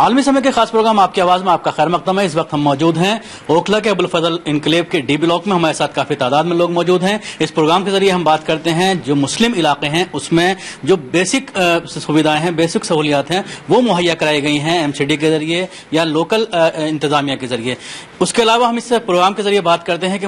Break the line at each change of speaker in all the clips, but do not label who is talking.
عالمی سمے کے خاص پروگرام آپ کی آواز میں آپ کا خیر مقدم ہے. اس وقت ہم موجود ہیں اوکھلا کے ابوالفضل انکلیو کے ڈی بلاک میں. ہمارے ساتھ کافی تعداد میں لوگ موجود ہیں. اس پروگرام کے ذریعے ہم بات کرتے ہیں جو مسلم علاقے ہیں اس میں جو بیسک سویدھائیں ہیں, بیسک سہولیات ہیں, وہ مہیا کرائی گئی ہیں ایم سی ڈی کے ذریعے یا لوکل انتظامیہ کے ذریعے. اس کے علاوہ ہم اس پروگرام کے ذریعے بات کرتے ہیں کہ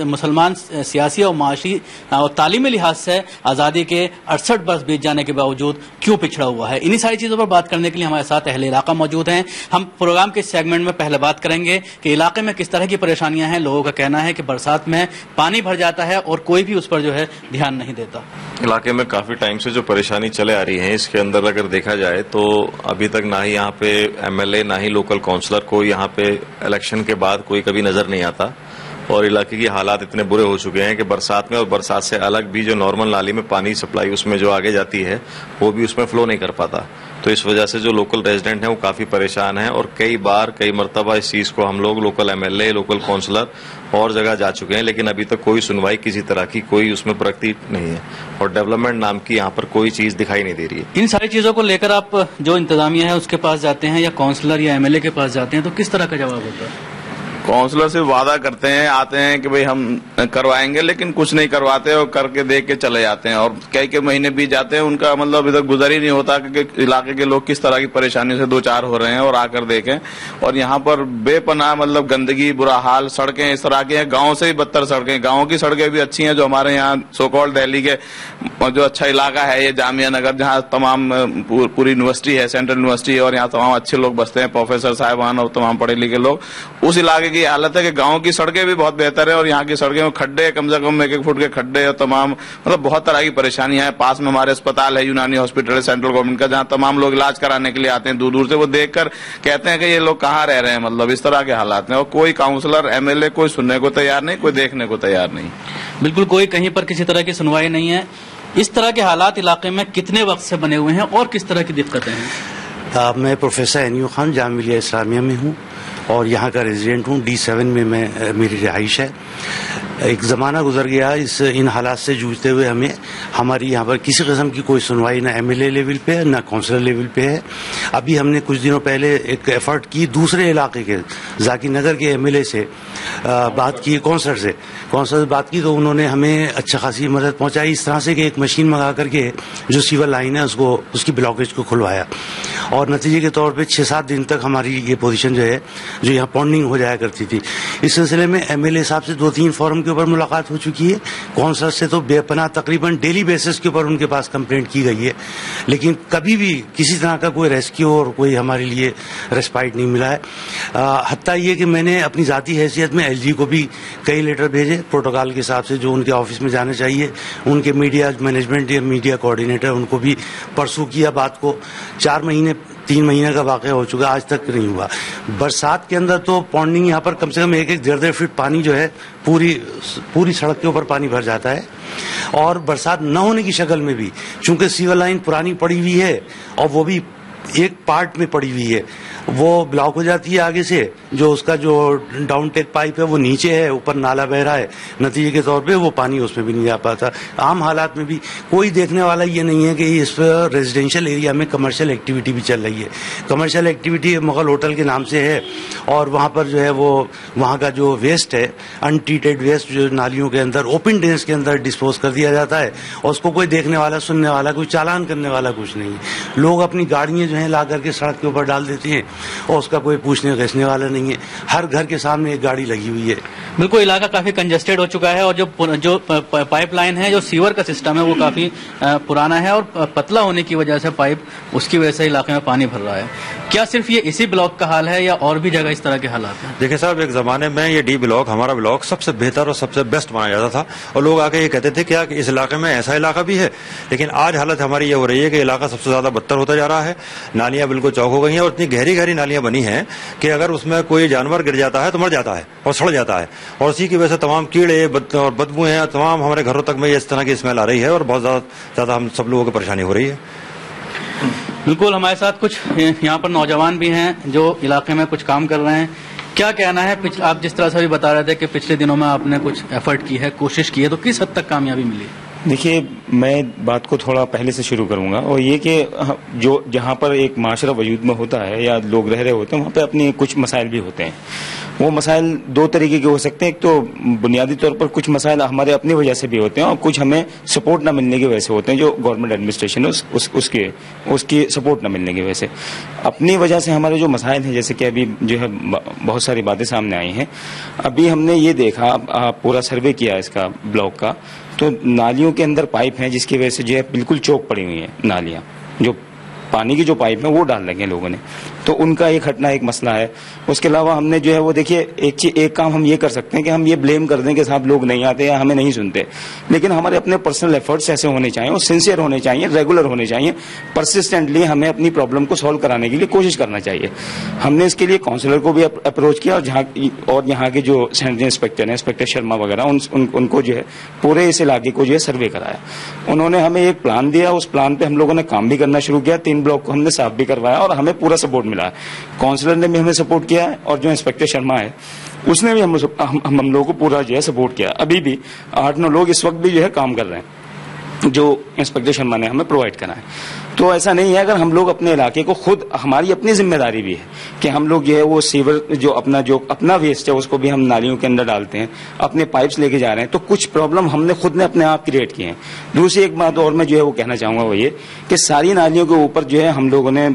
مسلمان سیاسی اور معاشی اور تعلیمی لحاظ سے آزادی کے 68 برس بیت جانے کے باوجود کیوں پچھڑا ہوا ہے. انہی ساری چیزوں پر بات کرنے کے لیے ہمارے ساتھ اہل علاقہ موجود ہیں. ہم پروگرام کے سیگمنٹ میں پہلے بات کریں گے کہ علاقے میں کس طرح کی پریشانیاں ہیں. لوگوں کا کہنا ہے کہ برسات میں پانی بھر جاتا ہے اور کوئی بھی اس پر جو ہے دھیان نہیں دیتا.
علاقے میں کافی ٹائم سے جو پریشانی چلے آ رہی ہے, اس کے اندر اگر دیکھا جائے تو ابھی تک نہ ہی یہاں پہ ایم ایل اے نہ ہی لوکل کونسلر کو یہاں پہ الیکشن کے بعد کوئی کبھی نظر نہیں آتا. اور علاقے کی حالات اتنے برے ہو چکے ہیں کہ برسات میں اور برسات سے الگ بھی جو نارمل نالی میں پانی سپلائی اس میں جو آگے جاتی ہے وہ بھی اس میں فلو نہیں کر پاتا. تو اس وجہ سے جو لوکل ریزیڈنٹ ہیں وہ کافی پریشان ہیں. اور کئی مرتبہ اس چیز کو ہم لوگ local M L A, local councillor اور جگہ جا چکے ہیں, لیکن ابھی تک کوئی سنوائی کسی طرح کی کوئی اس میں پرگتی نہیں ہے اور ڈیولپمنٹ نام کی یہاں پر کوئی چیز دکھائی نہیں دے رہی ہے.
ان ساری چیزوں کو لے کر آپ جو انتظامیہ ہے اس کے پاس جاتے ہیں یا کونسلر یا ایم ایل اے کے پاس جاتے ہیں تو کس طرح کا جواب ہوتا ہے؟
کونسلر سے وعدہ کرتے ہیں, آتے ہیں کہ بھئی ہم کروائیں گے, لیکن کچھ نہیں کرواتے اور کر کے دیکھ کے چلے جاتے ہیں. اور کئی مہینے بیت جاتے ہیں, ان کا مطلب ادھر گزر ہی نہیں ہوتا کہ علاقے کے لوگ کس طرح کی پریشانی سے دو چار ہو رہے ہیں اور آ کر دیکھیں. اور یہاں پر بے پناہ مطلب گندگی, برا حال, سڑکیں اس طرح کی ہیں, گاؤں سے ہی بدتر سڑکیں. گاؤں کی سڑکیں بھی اچھی ہیں جو ہمارے یہاں سو کالڈ دہلی کے جو اچھا علاقہ ہے یہ جامعہ نگر, جہاں تمام پوری یونیورسٹی ہے, سینٹرل یونیورسٹی ہے, اور یہاں تمام اچھے لوگ بستے ہیں, پروفیسر صاحبان اور تمام پڑھے لکھے لوگ. اس علاقے کی حالت ہے کہ گاؤں کی سڑکیں بھی بہت بہتر ہیں اور یہاں کی سڑکیں میں کھڈے کم سے کم 1-1 فٹ کے کھڈے اور تمام مطلب بہت طرح کی پریشانیاں ہیں. پاس میں ہمارے اسپتال ہے, یونانی ہاسپٹل ہے سینٹرل گورنمنٹ کا, جہاں تمام لوگ علاج کرانے کے لیے آتے ہیں دور دور سے. وہ دیکھ کر کہتے ہیں کہ یہ لوگ کہاں رہ رہے ہیں, مطلب اس طرح کے حالات ہیں. اور کوئی کاؤنسلر ایم ایل اے کوئی سننے کو تیار نہیں, کوئی دیکھنے کو تیار نہیں.
بالکل کوئی کہیں پر کسی طرح کی سنوائی نہیں ہے. اس طرح کے حالات علاقے میں کتنے وقت سے بنے ہوئے ہیں اور کس طرح کی دقتیں ہیں؟
میں پروفیسر انیو خان جامعہ ملیہ اسلامیہ میں ہوں اور یہاں کا ریزیڈنٹ ہوں. D7 میں میری رہائش ہے. ایک زمانہ گزر گیا ان حالات سے جوجھتے ہوئے. ہماری یہاں پر کسی قسم کی کوئی سنوائی نہ ایم ایل اے لیول پہ ہے نہ کونسلر لیول پہ ہے. ابھی ہم نے کچھ دنوں پہلے ایک ایفرٹ کی دوسرے علاقے کے ذاکر نگر کے ایم ایل اے سے بات کی, کونسلر سے بات کی, تو انہوں نے ہمیں اچھا خاصی مدد پہنچائی اس طرح سے کہ ایک مشین منگا کر کے جو سیور لائن ہے اس کی بلاکیج کو کھلوایا. اور نتیجے کے طور پہ 6-7 دن تک ہماری یہ پوزیشن جو ہے جو یہاں پونڈنگ ہو جایا کرتی تھی. اس سلسلے میں ایم ایل اے صاحب سے 2-3 فورم کے اوپر ملاقات ہو چکی ہے. کونسلر سے تو بے پناہ تقریباً ڈیلی بیسس کے اوپر ان کے پاس کمپلینٹ کی گئی ہے, لیکن کبھی بھی کسی طرح کا کوئی ریسکیو اور کوئی ہمارے لیے ریسپائٹ نہیں ملا ہے. حتیٰ یہ کہ میں نے اپنی ذاتی حیثیت میں ایل جی کو بھی کئی لیٹر بھیجے پروٹوکال کے حساب سے جو ان کے آفس میں جانے چاہیے. ان کے میڈیا مینجمنٹ یا میڈیا کوآرڈینیٹر ان کو بھی پرسوں کیا بات کو. 3 مہینے کا واقعہ ہو چکا, آج تک نہیں ہوا. برسات کے اندر تو پونڈنگ یہاں پر کم سے کم 1-1 فٹ پانی جو ہے پوری سڑک کے اوپر پانی بھر جاتا ہے. اور برسات نہ ہونے کی شکل میں بھی چونکہ سیور لائن پرانی پڑی ہوئی ہے اور وہ بھی ایک پارٹ میں پڑی ہوئی ہے, وہ بلاک ہو جاتی ہے آگے سے. جو اس کا جو ڈاؤن ٹیک پائپ ہے وہ نیچے ہے, اوپر نالا بہ رہا ہے. نتیجے کے طور پہ وہ پانی اس میں بھی نہیں جا پاتا. عام حالات میں بھی کوئی دیکھنے والا یہ نہیں ہے کہ اس ریزیڈینشیل ایریا میں کمرشل ایکٹیویٹی بھی چل رہی ہے. کمرشل ایکٹیویٹی مغل ہوٹل کے نام سے ہے اور وہاں پر جو ہے وہ وہاں کا جو ویسٹ ہے ان ٹریٹڈ ویسٹ جو نالیوں کے اندر اوپن ڈرینس کے اندر ڈسپوز کر دیا جاتا ہے اور اس کو کوئی دیکھنے والا, سننے والا, کوئی چالان کرنے والا کچھ نہیں. لوگ اپنی گاڑیاں جو ہیں لا کر کے سڑک کے اوپر ڈال دیتے ہیں اور اس کا کوئی پوچھنے گھسنے والا نہیں ہے. ہر گھر کے سامنے ایک گاڑی لگی ہوئی ہے.
بالکل علاقہ کافی کنجسٹڈ ہو چکا ہے اور جو پائپ لائن ہے, جو سیور کا سسٹم ہے وہ کافی پرانا ہے اور پتلا ہونے کی وجہ سے پائپ اس کی وجہ سے علاقے میں پانی بھر رہا ہے. کیا صرف یہ اسی بلاک کا حال ہے یا اور بھی جگہ اس طرح کے حالات ہیں؟
دیکھیں صاحب, ایک زمانے میں یہ ڈی بلاک, ہمارا بلاک سب سے بہتر اور سب سے بیسٹ مانا جاتا تھا اور لوگ آ کے یہ کہتے تھے کیا کہ اس علاقے میں ایسا علاقہ بھی ہے. لیکن آج حالت ہماری یہ ہو رہی ہے کہ علاقہ سب سے زیادہ بدتر ہوتا جا رہا ہے. نالیاں بالکل چوک ہو گئی ہیں اور اتنی گہری نالیاں بنی ہیں کہ اگر اس میں کوئی جانور گر جاتا ہے تو مر جاتا ہے اور سڑ جاتا ہے. اور اسی کی وجہ سے تمام کیڑے اور بدبو ہیں, تمام ہمارے گھروں تک میں اس طرح کی اسمیل آ رہی ہے اور بہت زیادہ ہم سب لوگوں کو پریشانی ہو رہی ہے.
بالکل ہمارے ساتھ کچھ یہاں پر نوجوان بھی ہیں جو علاقے میں کچھ کام کر رہے ہیں. کیا کہنا ہے, آپ جس طرح سے بھی بتا رہے تھے کہ پچھلے دنوں میں آپ نے کچھ ایفرٹ کی ہے, کوشش کی ہے, تو کس حد تک کامیابی ملی؟
دیکھیے میں بات کو تھوڑا پہلے سے شروع کروں گا، اور یہ کہ جو جہاں پر ایک معاشرہ وجود میں ہوتا ہے یا لوگ رہ رہے ہوتے ہیں وہاں پہ اپنے کچھ مسائل بھی ہوتے ہیں. وہ مسائل دو طریقے کے ہو سکتے ہیں. ایک تو بنیادی طور پر کچھ مسائل ہمارے اپنی وجہ سے بھی ہوتے ہیں اور کچھ ہمیں سپورٹ نہ ملنے کی وجہ سے ہوتے ہیں، جو گورنمنٹ ایڈمنسٹریشن ہے اس کی سپورٹ نہ ملنے کی وجہ سے. اپنی وجہ سے ہمارے جو مسائل ہیں، جیسے کہ ابھی جو ہے بہت ساری باتیں سامنے آئی ہیں. ابھی ہم نے یہ دیکھا، پورا سروے کیا اس کا بلاک کا، تو نالیوں کے اندر پائپ ہیں جس کی وجہ سے جو ہے بالکل چوک پڑی ہوئی ہیں نالیاں، جو پانی کی جو پائپ ہیں وہ ڈال لگے لوگوں نے، تو ان کا ایک ہٹنا ایک مسئلہ ہے. اس کے علاوہ ہم نے جو ہے وہ دیکھیے ایک کام ہم یہ کر سکتے ہیں کہ ہم یہ بلیم کر دیں کہ صاحب لوگ نہیں آتے یا ہمیں نہیں سنتے، لیکن ہمارے اپنے پرسنل ایفرٹس ایسے ہونے چاہیے اور سنسیئر ہونے چاہیے، ریگولر ہونے چاہیے. پرسسٹنٹلی ہمیں اپنی پرابلم کو سالو کرانے کے لیے کوشش کرنا چاہیے. ہم نے اس کے لیے کاؤنسلر کو بھی اپروچ کیا، اور یہاں کے جو سینٹرل انسپیکٹر ہیں، انسپیکٹر شرما وغیرہ، ان کو جو ہے پورے اس علاقے کو جو ہے سروے کرایا. انہوں نے ہمیں ایک پلان دیا، اس پلان پہ ہم لوگوں نے کام بھی کرنا شروع کیا. 3 بلاک کو ہم نے صاف بھی کروایا اور ہمیں پورا سپورٹ ملا. کاؤنسلر نے بھی ہمیں سپورٹ کیا ہے اور جو انسپیکٹر شرما ہے اس نے بھی ہم لوگوں کو پورا جو ہے سپورٹ کیا. ابھی بھی 8-9 لوگ اس وقت بھی جو ہے کام کر رہے ہیں جو انسپیکٹر شرما نے ہمیں پرووائڈ کرا ہے. تو ایسا نہیں ہے، اگر ہم لوگ اپنے علاقے کو خود، ہماری اپنی ذمہ داری بھی ہے کہ ہم لوگ جو ہے وہ سیور جو اپنا ویسٹ ہے اس کو بھی ہم نالیوں کے اندر ڈالتے ہیں، اپنے پائپس لے کے جا رہے ہیں، تو کچھ پرابلم ہم نے خود نے اپنے آپ کریٹ کیے ہیں. دوسری ایک بات اور میں جو ہے وہ کہنا چاہوں گا، وہ یہ کہ ساری نالیوں کے اوپر جو ہے ہم لوگوں نے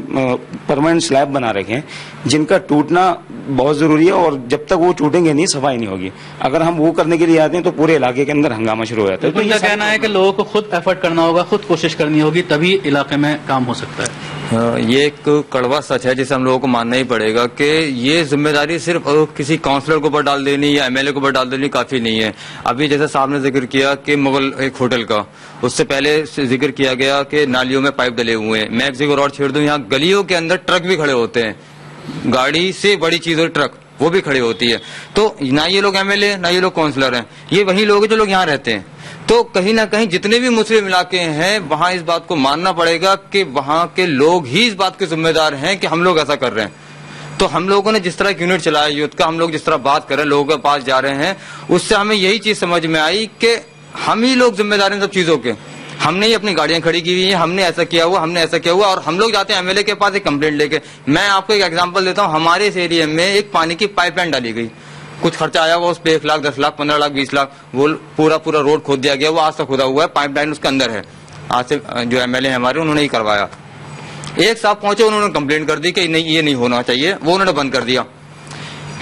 پرماننٹ سلیب بنا رکھے ہیں جن کا ٹوٹنا بہت ضروری ہے، اور جب تک وہ ٹوٹیں گے نہیں صفائی نہیں ہوگی. اگر ہم وہ کرنے کے لیے آتے ہیں تو پورے علاقے کے اندر ہنگامہ شروع ہو جاتا ہے.
تو یہ کہنا ہے کہ لوگوں کو خود ایفرٹ کرنا ہوگا، خود کوشش کرنی ہوگی، تبھی علاقے میں کام ہو سکتا ہے.
یہ ایک کڑوا سچ ہے جسے ہم لوگوں کو ماننا ہی پڑے گا کہ یہ ذمہ داری صرف کسی کاؤنسلر کے اوپر ڈال دینی یا ایم ایل اے کے اوپر ڈال دینی کافی نہیں ہے. ابھی جیسے صاحب نے ذکر کیا کہ مغل ایک ہوٹل کا، اس سے پہلے ذکر کیا گیا کہ نالیوں میں پائپ ڈلے ہوئے ہیں. میں ایک ذکر اور چھیڑ دوں، یہاں گلیوں کے اندر ٹرک بھی کھڑے ہوتے ہیں، گاڑی سے بڑی چیز اور ٹرک وہ بھی کھڑی ہوتی ہے. تو نہ یہ لوگ ایم ایل اے نہ یہ لوگ کاؤنسلر ہیں، یہ وہی لوگ ہیں جو لوگ یہاں رہتے ہیں. تو کہیں نہ کہیں جتنے بھی مسلم علاقے ہیں وہاں اس بات کو ماننا پڑے گا کہ وہاں کے لوگ ہی اس بات کے ذمہ دار ہیں کہ ہم لوگ ایسا کر رہے ہیں. تو ہم لوگوں نے جس طرح ایک یونٹ چلایا یوتھ کا، ہم لوگ جس طرح بات کر رہے ہیں، لوگوں کے پاس جا رہے ہیں، اس سے ہمیں یہی چیز سمجھ میں آئی کہ ہم ہی لوگ ذمہ دار ہیں سب چیزوں کے. ہم نے ہی اپنی گاڑیاں کھڑی کی ہوئی ہیں، ہم نے ایسا کیا ہوا، ہم نے ایسا کیا ہوا، اور ہم لوگ جاتے ہیں ایم ایل اے کے پاس ایک کمپلینٹ لے کے. میں آپ کو ایک ایگزامپل دیتا ہوں، ہمارے اس ایریا میں ایک پانی کی پائپ لائن ڈالی گئی، کچھ خرچہ آیا ہوا اس پہ 1 لاکھ 10 لاکھ 15 لاکھ 20 لاکھ، وہ پورا روڈ کھود دیا گیا. وہ آج تک کھدا ہوا ہے، پائپ لائن اس کے اندر ہے. آج سے جو ایم ایل اے ہمارے انہوں نے ہی کروایا. ایک صاحب پہنچے، انہوں نے کمپلینٹ کر دی کہ نہیں یہ نہیں ہونا چاہیے، وہ انہوں نے بند کر دیا.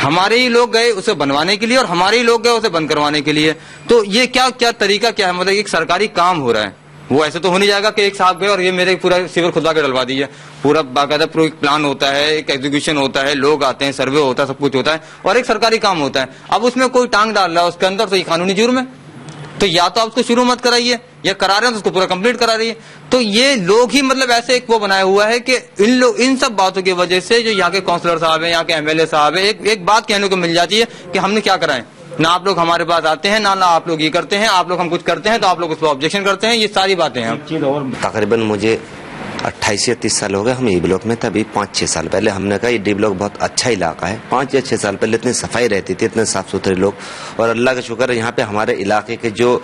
ہمارے ہی لوگ گئے اسے بنوانے کے لیے اور ہمارے ہی لوگ گئے اسے بند کروانے کے لیے. تو یہ کیا طریقہ کیا ہے؟ مطلب ایک سرکاری کام ہو رہا ہے، وہ ایسے تو ہو نہیں جائے گا کہ ایک صاحب گئے اور یہ میرے پورا سیور کھدوا کے ڈلوا دیے. پورا باقاعدہ ایک پلان ہوتا ہے، ایک ایگزیکیوشن ہوتا ہے، لوگ آتے ہیں، سروے ہوتا ہے، سب کچھ ہوتا ہے، اور ایک سرکاری کام ہوتا ہے. اب اس میں کوئی ٹانگ ڈال رہا ہے اس کے اندر، تو یہ قانونی جرم ہے. تو یا تو آپ اس کو شروع مت کرائیے، یا کرا رہے ہیں تو اس کو پورا کمپلیٹ کرا رہی ہے. تو یہ لوگ ہی مطلب ایسے ایک وہ بنایا ہوا ہے کہ ان سب باتوں کی وجہ سے جو یہاں کے کاؤنسلر صاحب ہیں، یہاں کے ایم ایل اے صاحب ہیں، ایک بات کہنے کو مل جاتی ہے کہ ہم نے کیا کرائے. نہ آپ لوگ ہمارے پاس آتے ہیں، نہ آپ لوگ یہ کرتے ہیں. آپ لوگ ہم کچھ کرتے ہیں تو آپ لوگ اس پر آبجیکشن کرتے ہیں. یہ ساری باتیں ہیں.
تقریباً مجھے 28 یا 30 سال ہو گئے. ہم ای بلاک میں تھے. ابھی 5-6 سال پہلے ہم نے کہا یہ ڈی بلاک بہت اچھا علاقہ ہے. 5 یا 6 سال پہلے اتنی صفائی رہتی تھی، اتنے صاف ستھرے لوگ، اور اللہ کا شکر ہے یہاں پہ ہمارے علاقے کے جو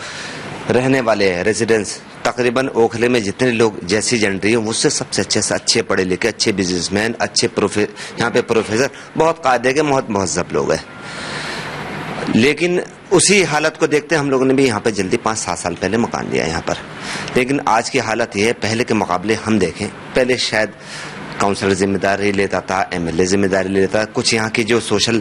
رہنے والے ہیں ریزیڈنٹس، تقریباً اوکھلے میں جتنے لوگ جیسی جنریوں اس سے سب سے اچھے پڑھے لکھے، اچھے بزنس مین، اچھے یہاں پہ پروفیسر، بہت قاعدے کے، بہت مہذب لوگ ہیں. لیکن اسی حالت کو دیکھتے ہم لوگوں نے بھی یہاں پہ جلدی 5-7 سال پہلے مکان لیا یہاں پر. لیکن آج کی حالت یہ ہے، پہلے کے مقابلے ہم دیکھیں، پہلے شاید کاؤنسلر ذمہ داری لیتا تھا، ایم ایل اے ذمہ داری لیتا تھا، کچھ یہاں کی جو سوشل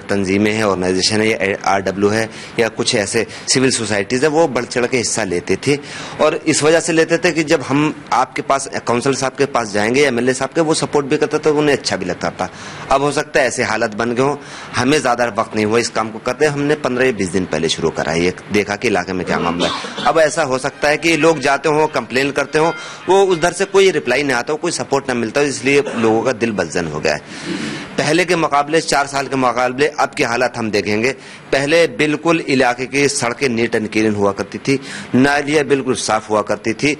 تنظیمیں ہیں، آرگنائزیشن ہے، یا RW ہے، یا کچھ ایسے سول سوسائٹیز ہے، وہ بڑھ چڑھ کے حصہ لیتے تھے. اور اس وجہ سے لیتے تھے کہ جب ہم آپ کے پاس کاؤنسلر صاحب کے پاس جائیں گے، ایم ایل اے صاحب کے، وہ سپورٹ بھی کرتا تھا، انہیں اچھا بھی لگتا تھا. اب ہو سکتا ہے ایسے حالت بن گئے ہوں، ہمیں زیادہ وقت نہیں ہوا اس کام کو کرتے. ہم نے 15 یا 20 دن پہلے شروع کرا ہے، دیکھا کہ علاقے میں کیا معاملہ ہے. اب ایسا ہو سکتا ہے کہ لوگ جاتے ہوں، کمپلین کرتے ہوں، وہ ادھر سے کوئی رپلائی نہیں آتا ہو، کوئی سپورٹ نہ ملتا ہو، اس لیے لوگوں کا دل بدزن ہو گیا ہے. پہلے کے مقابلے 4 سال کے مقابلے اب کی حالت ہم دیکھیں گے. پہلے بالکل علاقے کی سڑکیں نیٹ اینڈ کلین ہوا کرتی تھی، نالیاں بالکل صاف ہوا کرتی تھی،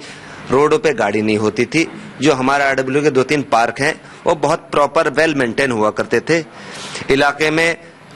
روڈوں پہ گاڑی نہیں ہوتی تھی. جو ہمارا RW کے 2-3 پارک ہیں وہ بہت پراپر ویل مینٹین ہوا کرتے تھے. علاقے میں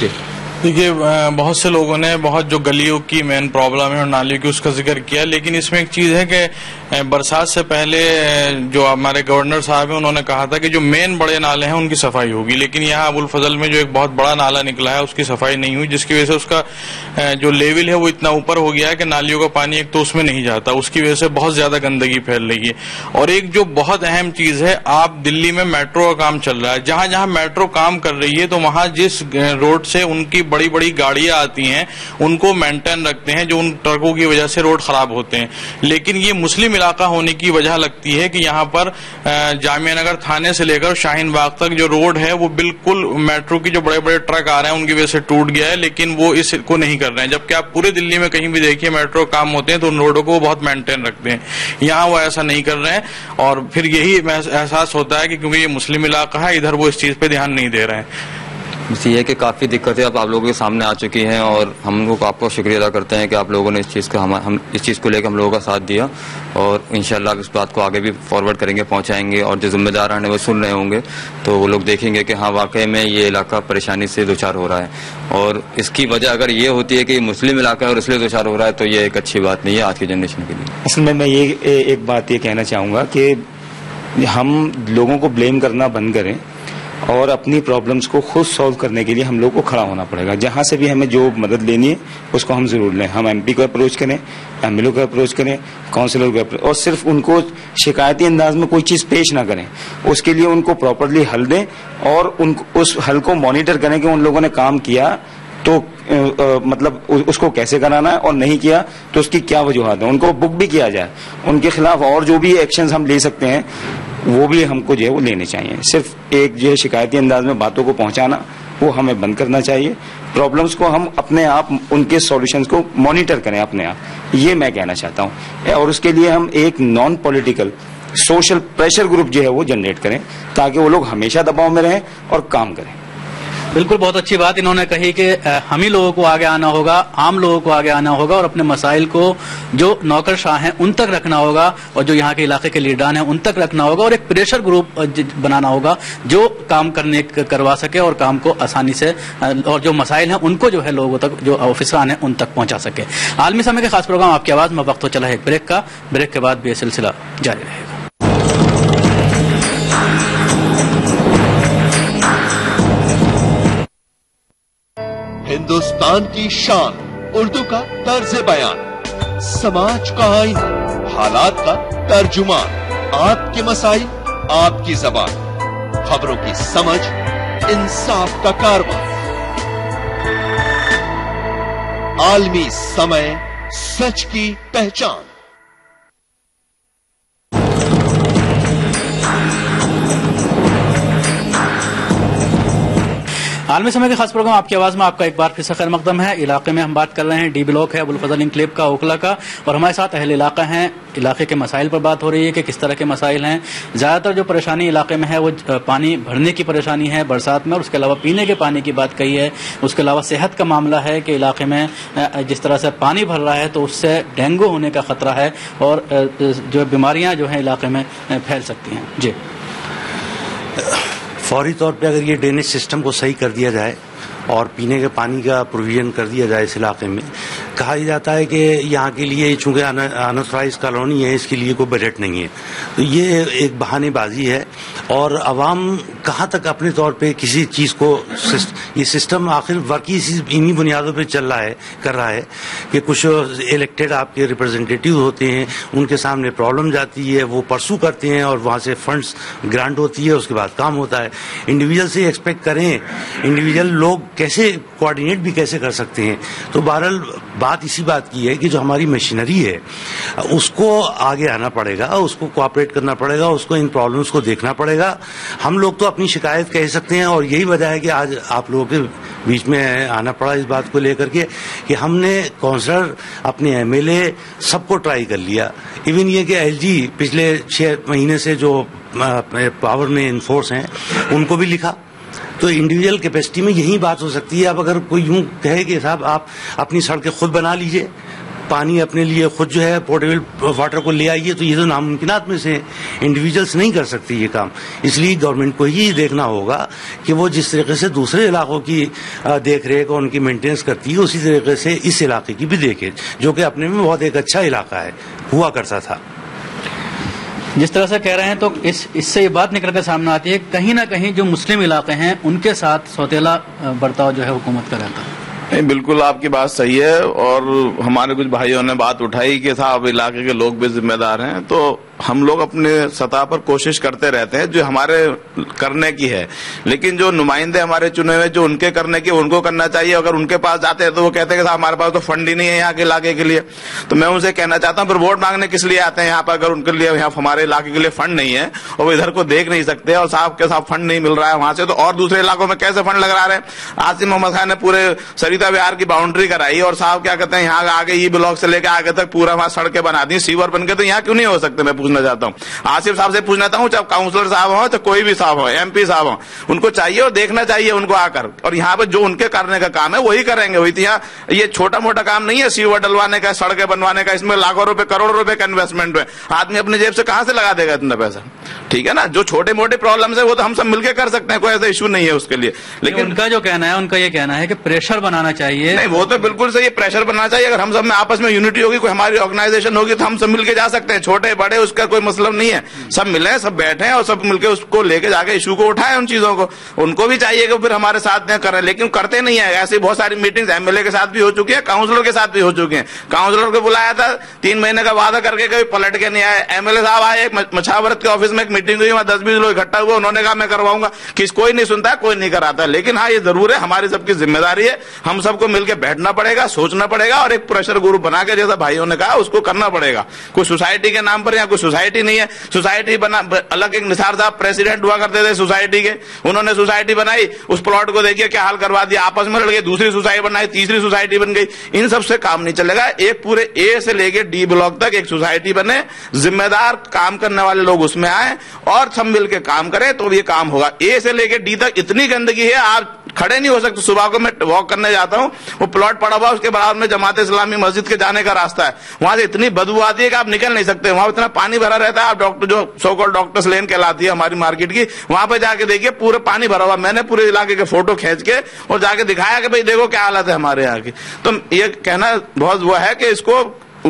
جی
دیکھیے بہت سے لوگوں نے بہت جو گلیوں کی مین پرابلم ہے اور نالیوں کی اس کا ذکر کیا، لیکن اس میں ایک چیز ہے کہ برسات سے پہلے جو ہمارے گورنر صاحب ہیں انہوں نے کہا تھا کہ جو مین بڑے نالے ہیں ان کی صفائی ہوگی، لیکن یہاں ابو الفضل میں جو ایک بہت بڑا نالا نکلا ہے اس کی صفائی نہیں ہوئی، جس کی وجہ سے اس کا جو لیول ہے وہ اتنا اوپر ہو گیا ہے کہ نالیوں کا پانی ایک تو اس میں نہیں جاتا، اس کی وجہ سے بہت زیادہ گندگی پھیل رہی ہے۔ اور ایک جو بہت اہم چیز ہے، آپ دلی میں میٹرو کا کام چل رہا ہے، جہاں جہاں میٹرو کام کر رہی ہے تو وہاں جس روڈ سے ان کی بڑی بڑی گاڑیاں آتی ہیں ان کو مینٹین رکھتے ہیں، جو ان ٹرکوں کی وجہ سے روڈ خراب ہوتے ہیں، لیکن یہ مسلم علاقہ ہونے کی وجہ لگتی ہے کہ یہاں پر جامعہ نگر تھانے سے لے کر شاہین باغ تک جو روڈ ہے وہ بالکل میٹرو کی جو بڑے بڑے ٹرک آ رہے ہیں ان کی وجہ سے ٹوٹ گیا ہے، لیکن وہ اس کو نہیں کر رہے ہیں، جبکہ آپ پورے دلی میں کہیں بھی دیکھیے میٹرو کام ہوتے ہیں تو ان روڈوں کو وہ بہت مینٹین رکھتے ہیں، یہاں وہ ایسا نہیں کر رہے ہیں، اور پھر یہی احساس ہوتا ہے کہ کیونکہ یہ مسلم علاقہ ہے ادھر وہ اس چیز پہ دھیان نہیں دے رہے ہیں۔
بس یہ ہے کہ کافی دقتیں اب آپ لوگوں کے سامنے آ چکی ہیں، اور ہم لوگ آپ کو شکریہ ادا کرتے ہیں کہ آپ لوگوں نے اس چیز کا ہم اس چیز کو لے کے ہم لوگوں کا ساتھ دیا، اور انشاءاللہ اس بات کو آگے بھی فارورڈ کریں گے، پہنچائیں گے، اور جو ذمہ داران ہیں وہ سن رہے ہوں گے تو وہ لوگ دیکھیں گے کہ ہاں واقعی میں یہ علاقہ پریشانی سے دوچار ہو رہا ہے، اور اس کی وجہ اگر یہ ہوتی ہے کہ یہ مسلم علاقہ ہے اور اس لیے دوچار ہو رہا ہے تو یہ ایک اچھی بات نہیں ہے آج کی جنریشن کے لیے۔
اصل میں یہ ایک بات یہ کہنا چاہوں گا کہ ہم لوگوں کو بلیم کرنا بند کریں اور اپنی پرابلمس کو خود سالو کرنے کے لیے ہم لوگ کو کھڑا ہونا پڑے گا، جہاں سے بھی ہمیں جو مدد لینی ہے اس کو ہم ضرور لیں، ہم ایم پی کو اپروچ کریں، ایم ایل او کو اپروچ کریں، کونسلر کو اپروچ، اور صرف ان کو شکایتی انداز میں کوئی چیز پیش نہ کریں، اس کے لیے ان کو پراپرلی حل دیں اور اس حل کو مانیٹر کریں کہ ان لوگوں نے کام کیا تو مطلب اس کو کیسے کرانا ہے اور نہیں کیا تو اس کی کیا وجوہات ہیں، ان کو بک بھی کیا جائے، ان کے خلاف اور جو بھی ایکشنز ہم لے سکتے ہیں وہ بھی ہم کو جو ہے وہ لینے چاہیے۔ صرف ایک جو ہے شکایتی انداز میں باتوں کو پہنچانا وہ ہمیں بند کرنا چاہیے، پرابلمس کو ہم اپنے آپ ان کے سولوشنز کو مانیٹر کریں اپنے آپ، یہ میں کہنا چاہتا ہوں، اور اس کے لیے ہم ایک non political social pressure group جو ہے وہ جنریٹ کریں تاکہ وہ لوگ ہمیشہ دباؤ میں رہیں اور کام کریں۔
بالکل بہت اچھی بات انہوں نے کہی کہ ہم ہی لوگوں کو آگے آنا ہوگا، عام لوگوں کو آگے آنا ہوگا اور اپنے مسائل کو جو نوکر شاہ ہیں ان تک رکھنا ہوگا اور جو یہاں کے علاقے کے لیڈران ہیں ان تک رکھنا ہوگا، اور ایک پریشر گروپ بنانا ہوگا جو کام کروا سکے اور کام کو آسانی سے، اور جو مسائل ہیں ان کو جو ہے لوگوں تک، جو آفیسران ہیں ان تک پہنچا سکے۔ عالمی سمے کے خاص پروگرام آپ کی آواز میں وقت تو چلا ہے ایک بریک کا، بریک کے بعد بھی یہ سلسلہ جاری رہے گا۔
ہندوستان کی شان، اردو کا طرز بیان، سماج کا آئینہ، حالات کا ترجمان، آپ کے مسائل آپ کی زبان، خبروں کی سمجھ، انصاف کا کارواں، عالمی سمے، سچ کی پہچان۔
عالمی سمے کے خاص پروگرام آپ کی آواز میں آپ کا ایک بار پھر سے خیر مقدم ہے۔ علاقے میں ہم بات کر رہے ہیں ڈی بلاک ہے، ابو الفضل انکلیو کا، اوکھلا کا، اور ہمارے ساتھ اہل علاقہ ہیں، علاقے کے مسائل پر بات ہو رہی ہے کہ کس طرح کے مسائل ہیں۔ زیادہ تر جو پریشانی علاقے میں ہے وہ پانی بھرنے کی پریشانی ہے برسات میں، اور اس کے علاوہ پینے کے پانی کی بات کہی ہے، اس کے علاوہ صحت کا معاملہ ہے کہ علاقے میں جس طرح سے پانی بھر رہا ہے تو اس سے ڈینگو ہونے کا خطرہ ہے اور جو بیماریاں جو ہیں علاقے میں پھیل سکتی ہیں۔ جی
فوری طور پہ اگر یہ ڈرینیج سسٹم کو صحیح کر دیا جائے اور پینے کے پانی کا پروویژن کر دیا جائے اس علاقے میں، کہا جاتا ہے کہ یہاں کے لیے چونکہ انتھرائز کالونی ہے اس کے لیے کوئی بجٹ نہیں ہے، تو یہ ایک بہانے بازی ہے، اور عوام کہاں تک اپنے طور پہ کسی چیز کو، یہ سسٹم آخر واقعی انہی بنیادوں پہ چل رہا ہے، کر رہا ہے کہ کچھ الیکٹڈ آپ کے ریپرزینٹیٹیو ہوتے ہیں، ان کے سامنے پرابلم جاتی ہے، وہ پرسو کرتے ہیں اور وہاں سے فنڈز گرانٹ ہوتی ہے، اس کے بعد کام ہوتا ہے۔ انڈیویجول سے ایکسپیکٹ کریں، انڈیویجول لوگ کیسے کوآرڈینیٹ بھی کیسے کر سکتے ہیں؟ تو بہرحال بات اسی بات کی ہے کہ جو ہماری مشینری ہے اس کو آگے آنا پڑے گا، اس کو کوآپریٹ کرنا پڑے گا، اس کو ان پرابلمس کو دیکھنا پڑے گا۔ ہم لوگ تو اپنی شکایت کہہ سکتے ہیں، اور یہی وجہ ہے کہ آج آپ لوگوں کے بیچ میں آنا پڑا اس بات کو لے کر کے کہ ہم نے کونسلر، اپنے ایم ایل اے، سب کو ٹرائی کر لیا، ایون یہ کہ ایل جی پچھلے 6 مہینے سے جو پاور میں انفورس ہیں ان کو بھی لکھا۔ تو انڈیویجول کیپیسٹی میں یہی بات ہو سکتی ہے۔ اب اگر کوئی یوں کہے کہ صاحب آپ اپنی سڑکیں خود بنا لیجئے پانی اپنے لیے خود جو ہے پورٹیبل واٹر کو لے آئیے، تو یہ تو ناممکنات میں سے انڈیویجلس نہیں کر سکتی یہ کام. اس لیے گورنمنٹ کو ہی دیکھنا ہوگا کہ وہ جس طریقے سے دوسرے علاقوں کی دیکھ ریکھ اور ان کی مینٹیننس کرتی ہے، اسی طریقے سے اس علاقے کی بھی دیکھے، جو کہ اپنے میں بہت ایک اچھا علاقہ ہے، ہوا کرتا تھا.
جس طرح سے کہہ رہے ہیں تو اس سے یہ بات نکل کر سامنے آتی ہے کہیں نہ کہیں جو مسلم علاقے ہیں ان کے ساتھ سوتیلا برتاؤ جو ہے حکومت کا رہتا ہے.
نہیں، بالکل آپ کی بات صحیح ہے. اور ہمارے کچھ بھائیوں نے بات اٹھائی کہ صاحب علاقے کے لوگ بھی ذمہ دار ہیں، تو ہم لوگ اپنے سطح پر کوشش کرتے رہتے ہیں جو ہمارے کرنے کی ہے، لیکن جو نمائندے ہمارے چنے ہوئے جو ان کے کرنے کی ان کو کرنا چاہیے. اگر ان کے پاس جاتے ہیں تو وہ کہتے ہیں کہ صاحب ہمارے پاس تو فنڈ ہی نہیں ہے یہاں کے علاقے کے لیے. تو میں ان سے کہنا چاہتا ہوں پھر ووٹ مانگنے کس لیے آتے ہیں یہاں پر، اگر ان کے لیے یہاں ہمارے علاقے کے لیے فنڈ نہیں ہے اور وہ ادھر کو دیکھ نہیں سکتے اور صاحب کے ساتھ فنڈ نہیں مل رہا ہے وہاں سے، تو اور دوسرے علاقوں میں کیسے فنڈ لگا رہے ہیں. آصف محمد خان نے پورے سریتا وہار کی باؤنڈری کرائی اور صاحب کیا کہتے ہیں یہاں آگے ای بلاک سے لے کے آگے تک پورا وہاں سڑکیں بنا دی، سیور بن کے، تو یہاں کیوں نہیں ہو سکتے؟ میں پوچھنا چاہتا ہوں آصف صاحب سے، پوچھنا چاہتا ہوں چاہے کاؤنسلر صاحب ہوں چاہے کوئی بھی صاحب ہو، ایم پی صاحب ہوں، ان کو چاہیے اور دیکھنا چاہیے ان کو آ کر، اور یہاں پہ جو ان کے کرنے کا کام ہے وہی کریں گے. وہی یہاں یہ چھوٹا موٹا کام نہیں ہے سیور ڈلوانے کا، سڑکیں بنوانے کا، اس میں لاکھوں روپے کروڑوں روپے کا انویسٹمنٹ ہے. آدمی اپنی جیب سے کہاں سے لگا دے گا اتنا پیسہ؟ ٹھیک ہے نا، جو چھوٹے موٹے پرابلمس ہے وہ تو ہم سب مل کے کر سکتے ہیں، کوئی ایسا ایشو نہیں ہے اس کے لیے. لیکن
ان کا جو کہنا ہے، ان کا یہ کہنا ہے کہ پریشر بنانا چاہیے.
نہیں، وہ تو بالکل صحیح، پریشر بننا چاہیے. اگر ہم سب میں آپس میں یونٹی ہوگی، کوئی ہماری آرگنائزیشن ہوگی تو ہم سب مل کے جا سکتے ہیں، چھوٹے بڑے اس کا کوئی مسئلہ نہیں ہے. سب ملیں، سب بیٹھیں اور سب مل کے اس کو لے کے جا کے ایشو کو اٹھائیں. ان چیزوں کو ان کو بھی چاہیے کہ پھر ہمارے ساتھ کریں، لیکن کرتے نہیں ہیں. ایسی بہت ساری میٹنگز ایم ایل اے کے ساتھ بھی ہو چکی ہیں، کاؤنسلر کے ساتھ بھی ہو چکی ہیں. کاؤنسلر کو بلایا تھا 3 مہینے کا وعدہ کر کے کبھی پلٹ کے نہیں آئے. ایم ایل اے صاحب آئے، مچھاورت کے آفس میں ایک میٹنگ ہوئی، وہاں 10-20 لوگ اکٹھا ہوئے، انہوں نے کہا میں کرواؤں گا. کوئی نہیں سنتا، کوئی نہیں کراتا. لیکن ہاں یہ ضرور ہے، ہماری سب کی ذمہ داری ہے، ہم سب کو مل کے بیٹھنا پڑے گا، سوچنا پڑے گا اور ایک پریشر گروپ بنا کے جیسا بھائیوں نے کہا اس کو کرنا پڑے گا. کوئی سوسائٹی کے نام پر یہاں کوئی سوسائٹی نہیں ہے. سوسائٹی بنا الگ، ایک نثار صاحب پریزیڈنٹ ہوا کرتے تھے سوسائٹی کے، انہوں نے سوسائٹی بنائی، اس پلاٹ کو دیکھیے کیا حال کروا دیا، آپس میں لڑ گئے، دوسری سوسائٹی بنائی، تیسری سوسائٹی بن گئی. ان سب سے کام نہیں چلے گا. ایک پورے اے سے لے کے ڈی بلاک تک ایک سوسائٹی بنے، ذمہ دار کام کرنے والے لوگ اس میں آئیں اور سب مل کے کام کریں تو یہ کام ہوگا. اے سے لے کے ڈی تک اتنی گندگی ہے، آپ کھڑے نہیں ہو سکتے. صبح کو میں واک کرنے جاتا ہوں، وہ پلاٹ پڑا ہوا اس کے برابر میں جماعت اسلامی مسجد کے جانے کا راستہ ہے، وہاں سے اتنی بدبو آتی ہے کہ آپ نکل نہیں سکتے. وہاں اتنا پانی بھرا رہتا ہے. آپ ڈاکٹر جو سو کال ڈاکٹرس لین کہلاتی ہے ہماری مارکیٹ کی، وہاں پہ جا کے دیکھیے پورے پانی بھرا ہوا. میں نے پورے علاقے کے فوٹو کھینچ کے اور جا کے دکھایا کہ بھائی دیکھو کیا حالت ہے ہمارے یہاں کی. تو یہ کہنا بہت وہ ہے کہ اس کو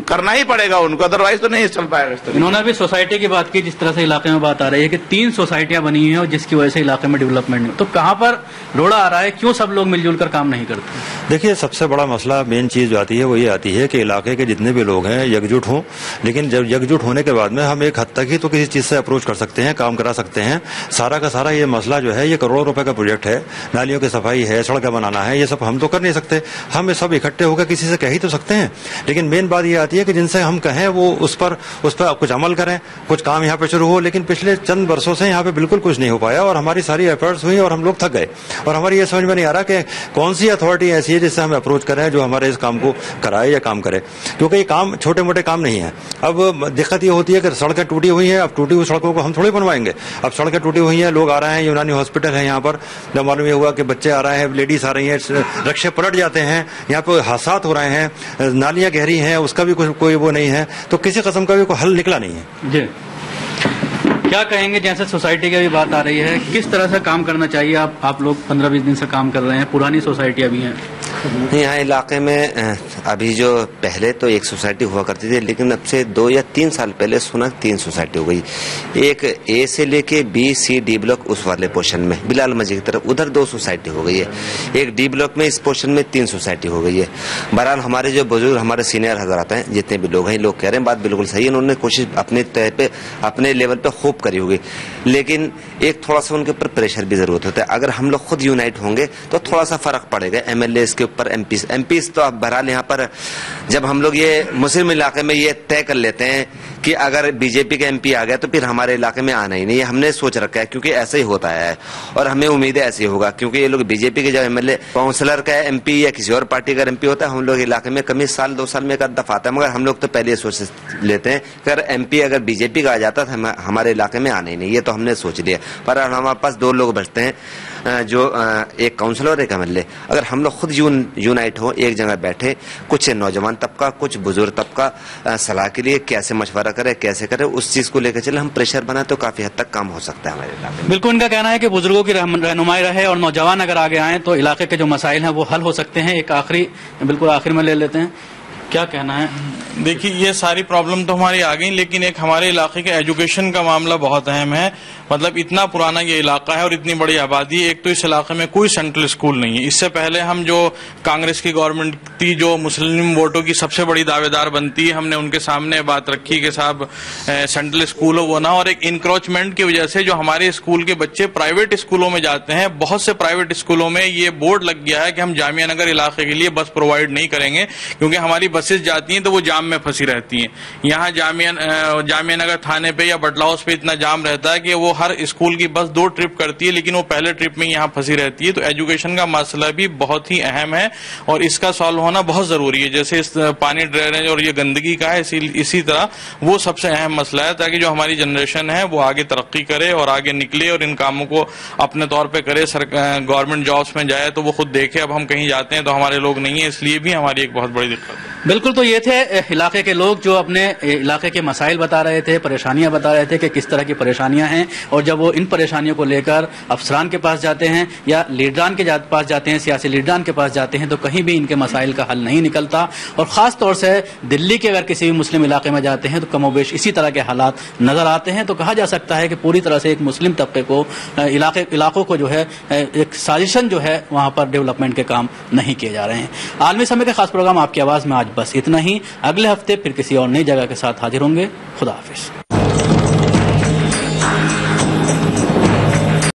کرنا ہی پڑے گا ان کو، ادروائز تو نہیں چل پائے گا.
انہوں نے بھی سوسائٹی کی بات کی، جس طرح سے علاقے میں بات آ رہی ہے کہ 3 سوسائٹیاں بنی ہوئی ہیں اور جس کی وجہ سے علاقے میں ڈیولپمنٹ نہیں. تو کہاں پر روڑا آ رہا ہے، کیوں سب لوگ مل جل کر کام نہیں کرتے؟
دیکھیے سب سے بڑا مسئلہ مین چیز جو آتی ہے وہ یہ آتی ہے کہ علاقے کے جتنے بھی لوگ ہیں یکجٹ ہوں. لیکن جب یکجٹ ہونے کے بعد میں ہم ایک حد تک ہی تو کسی چیز سے اپروچ کر سکتے ہیں، کام کرا سکتے ہیں. سارا کا سارا یہ مسئلہ جو ہے یہ کروڑوں روپے کا پروجیکٹ ہے، نالیوں کی صفائی ہے، سڑکیں بنانا ہے، یہ سب ہم تو کر نہیں سکتے. ہم یہ سب اکٹھے ہو کر کسی سے کہہ ہی تو سکتے ہیں. لیکن مین بات یہ آتی ہے کہ جن سے ہم کہیں وہ اس پر کچھ عمل کریں، کچھ کام یہاں پہ شروع ہو. لیکن پچھلے چند برسوں سے یہاں پہ بالکل کچھ نہیں ہو پایا اور ہماری ساری ایفرٹس ہوئی اور ہم لوگ تھک گئے. اور ہماری یہ سمجھ میں نہیں آ رہا کہ کون سی اتھارٹی ایسی ہے جس سے ہم اپروچ کریں جو ہمارے اس کام کو کرائے یا کام کرے، کیونکہ یہ کام چھوٹے موٹے کام نہیں ہے. اب دقت یہ ہوتی ہے کہ سڑکیں ٹوٹی ہوئی ہیں، اب ٹوٹی ہوئی سڑکوں کو ہم تھوڑی بنوائیں گے. اب سڑکیں ٹوٹی ہوئی ہیں، لوگ آ رہے ہیں، یونانی ہاسپٹل ہے یہاں پر، جب معلوم یہ ہوا کہ بچے آ رہے ہیں، لیڈیز آ رہی ہیں، رکشے پلٹ جاتے ہیں، یہاں پہ حادثات ہو رہے ہیں، نالیاں گہری ہیں، اس کا بھی کوئی وہ نہیں ہے. تو کسی قسم کا بھی کوئی حل نکلا نہیں ہے.
جی کیا کہیں گے؟ جیسے سوسائٹی کی بھی بات آ رہی ہے، کس طرح سے کام کرنا چاہیے؟ آپ لوگ 15-20 دن سے کام کر رہے ہیں، پرانی سوسائٹیاں بھی ہیں
یہاں علاقے میں. ابھی جو پہلے تو ایک سوسائٹی ہوا کرتی تھی، لیکن اب سے 2 یا 3 سال پہلے سنا 3 سوسائٹی ہو گئی. ایک اے سے لے کے بی سی ڈی بلاک اس والے پورشن میں بلال مسجد کی طرف ادھر 2 سوسائٹی ہو گئی ہے. ایک ڈی بلاک میں اس پورشن میں 3 سوسائٹی ہو گئی ہے. بہرحال ہمارے جو بزرگ ہمارے سینئر حضرات ہیں، جتنے بھی لوگ ہیں، لوگ کہہ رہے ہیں بات بالکل صحیح ہے، انہوں نے کوشش اپنے طے پہ اپنے لیول پہ خوب کری ہوگی. لیکن ایک تھوڑا سا ان کے اوپر پریشر بھی ضرورت ہوتا ہے. اگر ہم لوگ خود یونائٹ ہوں گے تو تھوڑا سا فرق پڑے گا. ایم ایل اے کے اوپر ایم پیز تو اب بہرحال یہاں پر جب ہم لوگ یہ مسلم علاقے میں یہ طے کر لیتے ہیں کہ کہ اگر بی جے پی کا ایم پی آ گیا تو پھر ہمارے علاقے میں آنا ہی نہیں. ہم نے سوچ رکھا ہے کیونکہ ایسا ہی ہوتا ہے اور ہمیں امید ہے ایسے ہی ہوگا, کیونکہ یہ لوگ بی جے پی کے جب ایم ایل اے کاؤنسلر کا ایم پی یا کسی اور پارٹی کا ایم پی ہوتا ہے, ہم لوگ علاقے میں کمی سال 2 سال میں ایک دفعہ آتا ہے, مگر ہم لوگ تو پہلے سوچ لیتے ہیں کہ اگر ایم پی اگر بی جے پی کا آ جاتا تو ہمارے علاقے میں آنا ہی نہیں. یہ تو ہم نے سوچ لیا, پر ہمارے پاس 2 لوگ بچتے ہیں جو ایک کاؤنسلر اور ایک ایم ایل اے. اگر ہم لوگ خود یونائٹ ہو, ایک جگہ بیٹھے, کچھ نوجوان طبقہ کچھ بزرگ طبقہ صلاح کے لیے کیسے مشورہ کرے کیسے کرے اس چیز کو لے کے چلے, ہم پریشر بنائیں تو کافی حد تک کام ہو سکتا ہے ہمارے علاقے میں.
بالکل ان کا کہنا ہے کہ بزرگوں کی رہنمائی رہے اور نوجوان اگر آگے آئیں تو علاقے کے جو مسائل ہیں وہ حل ہو سکتے ہیں. ایک بالکل آخر میں لے لیتے ہیں, کیا کہنا ہے؟
دیکھیے یہ ساری پرابلم تو ہماری آ گئی, لیکن ایک ہمارے علاقے کے ایجوکیشن کا معاملہ بہت اہم ہے. مطلب اتنا پرانا یہ علاقہ ہے اور اتنی بڑی آبادی ہے, ایک تو اس علاقے میں کوئی سینٹرل اسکول نہیں ہے. اس سے پہلے ہم جو کانگریس کی گورنمنٹ تھی جو مسلم ووٹوں کی سب سے بڑی دعوے دار بنتی ہے, ہم نے ان کے سامنے بات رکھی کہ صاحب سینٹرل اسکول ہو وہ نہ, اور ایک انکروچمنٹ کی وجہ سے جو ہمارے اسکول کے بچے پرائیویٹ اسکولوں میں جاتے ہیں, بہت سے پرائیویٹ اسکولوں میں یہ بورڈ لگ گیا ہے کہ ہم جامعہ نگر علاقے کے لیے بس پرووائڈ نہیں کریں گے, کیونکہ ہماری بسیں جاتی ہیں تو وہ جام میں پھنسی رہتی ہیں. یہاں جامعہ نگر تھانے پہ یا بٹلہ ہاؤس پہ اتنا جام رہتا ہے کہ وہ ہر اسکول کی بس 2 ٹرپ کرتی ہے, لیکن وہ پہلے ٹرپ میں یہاں پھنسی رہتی ہے. تو ایجوکیشن کا مسئلہ بھی بہت ہی اہم ہے اور اس کا سالو ہونا بہت ضروری ہے. جیسے اس پانی ڈرینیج اور یہ گندگی کا ہے, اسی طرح وہ سب سے اہم مسئلہ ہے, تاکہ جو ہماری جنریشن ہے وہ آگے ترقی کرے اور آگے نکلے اور ان کاموں کو اپنے طور پہ کرے. گورنمنٹ جابس میں جائے تو وہ خود دیکھے, اب ہم کہیں جاتے ہیں تو ہمارے لوگ نہیں ہیں, اس لیے بھی ہماری ایک بہت بڑی دقت ہے.
بالکل, تو یہ تھے علاقے کے لوگ جو اپنے علاقے کے مسائل بتا رہے تھے, پریشانیاں بتا رہے تھے کہ کس طرح کی پریشانیاں ہیں, اور جب وہ ان پریشانیوں کو لے کر افسران کے پاس جاتے ہیں یا لیڈران کے پاس جاتے ہیں, سیاسی لیڈران کے پاس جاتے ہیں, تو کہیں بھی ان کے مسائل کا حل نہیں نکلتا. اور خاص طور سے دلی کے اگر کسی بھی مسلم علاقے میں جاتے ہیں تو کم و بیش اسی طرح کے حالات نظر آتے ہیں. تو کہا جا سکتا ہے کہ پوری طرح سے ایک مسلم طبقے کو علاقوں کو جو ہے ایک سازشن جو ہے وہاں پر ڈیولپمنٹ کے کام نہیں کیے جا رہے ہیں. عالمی سمے کا خاص پروگرام آپ کی آواز میں آج بس اتنا ہی. اگلے ہفتے پھر کسی اور نئی جگہ کے ساتھ حاضر ہوں گے. خدا حافظ.